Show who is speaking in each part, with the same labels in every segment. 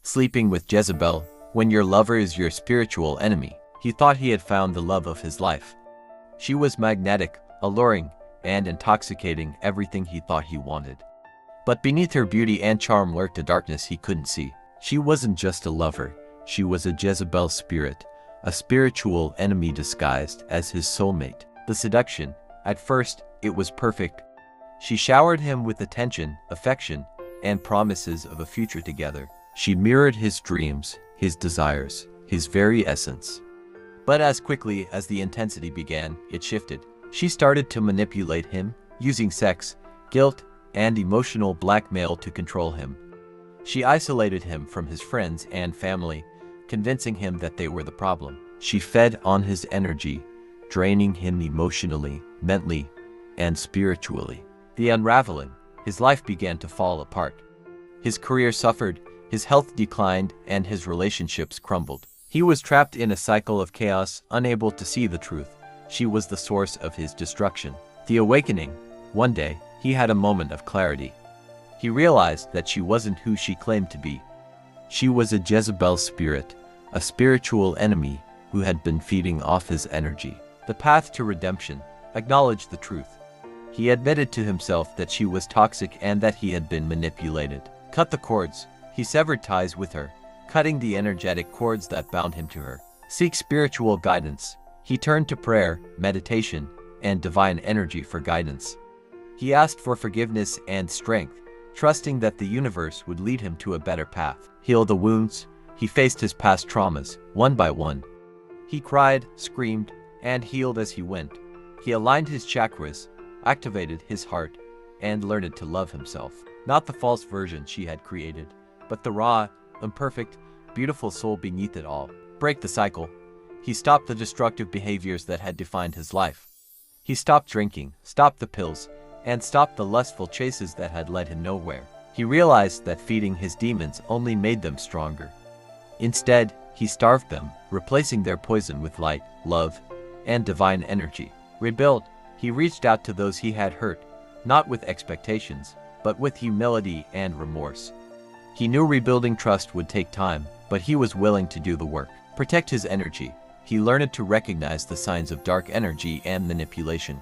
Speaker 1: Sleeping with Jezebel, when your lover is your spiritual enemy. He thought he had found the love of his life. She was magnetic, alluring, and intoxicating, everything he thought he wanted. But beneath her beauty and charm lurked a darkness he couldn't see. She wasn't just a lover, she was a Jezebel spirit, a spiritual enemy disguised as his soulmate. The seduction, at first, it was perfect. She showered him with attention, affection, and promises of a future together. She mirrored his dreams, his desires, his very essence. But as quickly as the intensity began, it shifted. She started to manipulate him, using sex, guilt, and emotional blackmail to control him. She isolated him from his friends and family, convincing him that they were the problem. She fed on his energy, draining him emotionally, mentally, and spiritually. The unraveling, his life began to fall apart. His career suffered, his health declined, and his relationships crumbled. He was trapped in a cycle of chaos, unable to see the truth. She was the source of his destruction. The awakening, one day, he had a moment of clarity. He realized that she wasn't who she claimed to be. She was a Jezebel spirit, a spiritual enemy who had been feeding off his energy. The path to redemption, acknowledged the truth. He admitted to himself that she was toxic and that he had been manipulated. Cut the cords. He severed ties with her, cutting the energetic cords that bound him to her. Seek spiritual guidance. He turned to prayer, meditation, and divine energy for guidance. He asked for forgiveness and strength, trusting that the universe would lead him to a better path. Heal the wounds. He faced his past traumas, one by one. He cried, screamed, and healed as he went. He aligned his chakras, activated his heart, and learned to love himself. Not the false version she had created, but the raw, imperfect, beautiful soul beneath it all. Break the cycle. He stopped the destructive behaviors that had defined his life. He stopped drinking, stopped the pills, and stopped the lustful chases that had led him nowhere. He realized that feeding his demons only made them stronger. Instead, he starved them, replacing their poison with light, love, and divine energy. Rebuilt, he reached out to those he had hurt, not with expectations, but with humility and remorse. He knew rebuilding trust would take time, but he was willing to do the work. Protect his energy. He learned to recognize the signs of dark energy and manipulation.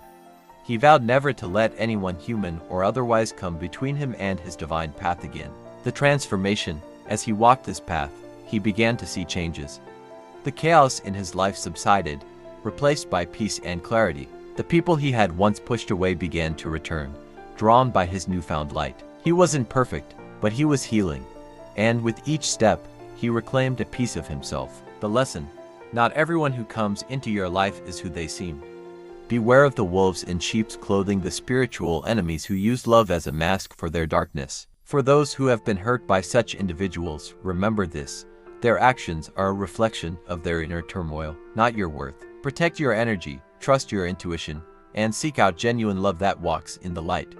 Speaker 1: He vowed never to let anyone human or otherwise come between him and his divine path again. The transformation, as he walked this path, he began to see changes. The chaos in his life subsided, replaced by peace and clarity. The people he had once pushed away began to return, drawn by his newfound light. He wasn't perfect, but he was healing. And with each step, he reclaimed a piece of himself. The lesson: not everyone who comes into your life is who they seem. Beware of the wolves in sheep's clothing, the spiritual enemies who use love as a mask for their darkness. For those who have been hurt by such individuals, remember this: their actions are a reflection of their inner turmoil, not your worth. Protect your energy, trust your intuition, and seek out genuine love that walks in the light.